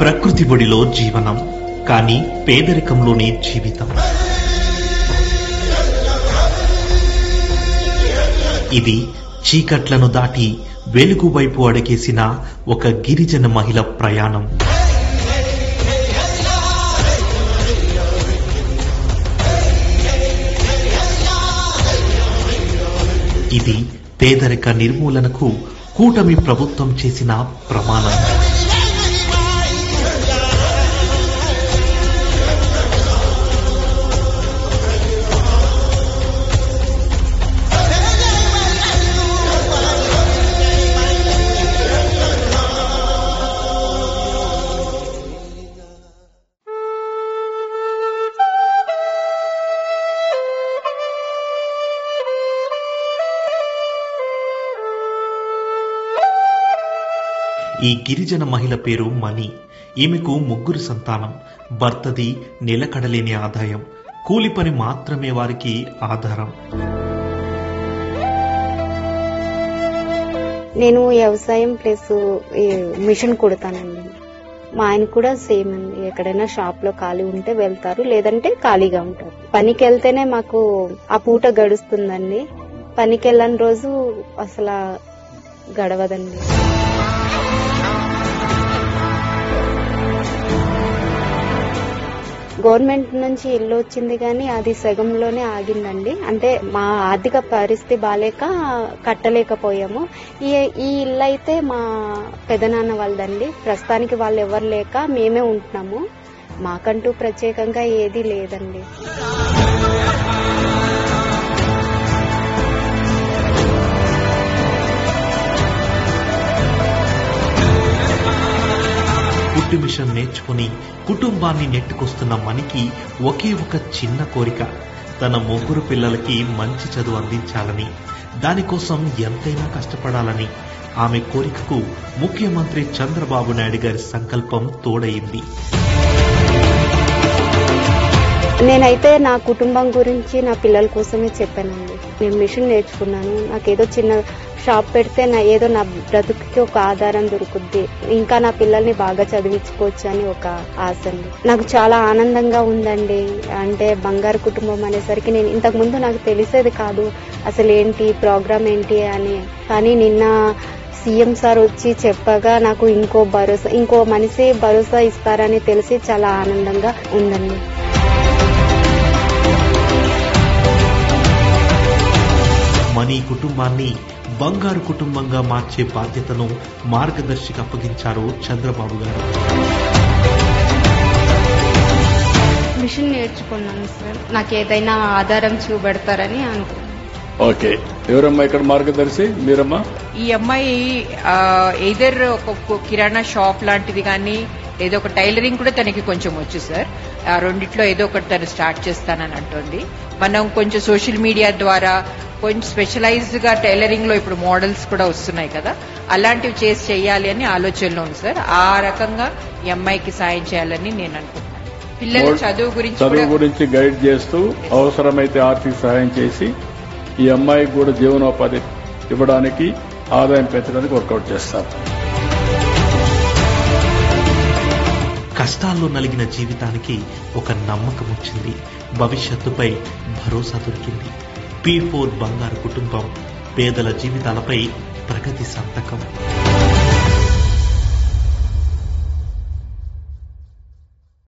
ప్రకృతి ఒడిలో జీవనం, కానీ పేదరికంలోనే జీవితం. ఇది చీకట్లను దాటి వెలుగు వైపు అడుగేసిన ఒక గిరిజన మహిళ ప్రయాణం. ఇది పేదరిక నిర్మూలనకు కూటమి ప్రభుత్వం చేసిన ప్రమాణం. ఈ గిరిజన మహిళ పేరు మణి. ఈమెకు 3 సంతానం. భర్తది నిలకడలేని ఆదాయం. కూలి పని మాత్రమే వారికి ఆధారం. నేను వ్యవసాయం ప్లస్ మిషన్ కుడతానండి. మా ఆయన కూడా సేమ్ అండి. ఎక్కడైనా షాప్ లో ఖాళీ ఉంటే వెళ్తారు, లేదంటే ఖాళీగా ఉంటారు. పనికి వెళ్తేనే మాకు ఆ పూట గడుస్తుందండి. పనికి వెళ్ళని రోజు అసలు గడవదండి. గవర్నమెంట్ నుంచి ఇల్లు వచ్చింది కానీ అది సగంలోనే ఆగిందండి. అంటే మా ఆర్థిక పరిస్థితి బాలేక కట్టలేకపోయాము. ఈ ఇల్లు అయితే మా పెదనాన్న వాళ్ళదండి. ప్రస్తుతానికి వాళ్ళు ఎవరు లేక మేమే ఉంటున్నాము. మాకంటూ ప్రత్యేకంగా ఏది లేదండి. కుట్టు మిషన్ నేర్చుకుని కుటుంబాన్ని నెట్టుకొస్తున్న మణికి ఒకే ఒక చిన్న కోరిక, తన 3 పిల్లలకి మంచి చదువు అందించాలని, దానికోసం ఎంతైనా కష్టపడాలని. ఆమె కోరికకు ముఖ్యమంత్రి చంద్రబాబు నాయుడు గారి సంకల్పం తోడైంది. నేనైతే నా కుటుంబం గురించి నా పిల్లల కోసమే చెప్పానండి. నేను మిషన్ నేర్చుకున్నాను. నాకేదో చిన్న షాప్ పెడితే ఏదో నా బ్రతుకుకి ఒక ఆధారం దొరుకుద్ది, ఇంకా నా పిల్లల్ని బాగా చదివించుకోవచ్చు అని ఒక ఆశ అండి. నాకు చాలా ఆనందంగా ఉందండి. అంటే బంగారు కుటుంబం అనేసరికి నేను ఇంతకు ముందు నాకు తెలిసేది కాదు అసలు ఏంటి ప్రోగ్రామ్ ఏంటి అని. కానీ నిన్న సీఎం సార్ వచ్చి చెప్పగా నాకు ఇంకో మనిషి భరోసా ఇస్తారని తెలిసి చాలా ఆనందంగా ఉందండి. మణి కుటుంబాన్ని బంగారు కుటుంబంగా మార్చే బాధ్యతను మార్గదర్శికి అప్పగించారు చంద్రబాబు గారు. మిషన్ నేర్చుకున్నాను సార్. నాకు ఏదైనా ఆధారం చూపెడతారని అనుకున్నాను. ఓకే, ఎవరమ్మా ఇక్కడ మార్గదర్శి? మీరమ్మా? ఈ అమ్మాయి ఏదర్ ఒక కిరాణా షాప్ లాంటిది కానీ ఏదో ఒక టైలరింగ్ కూడా తనకి కొంచెం వచ్చు సార్. ఆ రెండిట్లో ఏదో ఒకటి తను స్టార్ట్ చేస్తానని అంటుంది. మనం కొంచెం సోషల్ మీడియా ద్వారా కొంచెం స్పెషలైజ్డ్ గా టైలరింగ్ లో ఇప్పుడు మోడల్స్ కూడా వస్తున్నాయి కదా, అలాంటివి చేసి చెయ్యాలి అని ఆలోచనలో ఉంది సార్. ఆ రకంగా ఈ అమ్మాయికి సాయం చేయాలని నేను అనుకుంటున్నాను. పిల్లల చదువు గురించి గైడ్ చేస్తూ అవసరమైతే ఆర్థిక సహాయం చేసి ఈ అమ్మాయికి కూడా జీవనోపాధి ఇవ్వడానికి, ఆదాయం పెంచడానికి వర్కౌట్ చేస్తారు. కష్టాల్లో నలిగిన జీవితానికి ఒక నమ్మకం వచ్చింది. భవిష్యత్తుపై భరోసా దొరికింది. P4 బంగారు కుటుంబం, పేదల జీవితాలపై ప్రగతి సంతకం.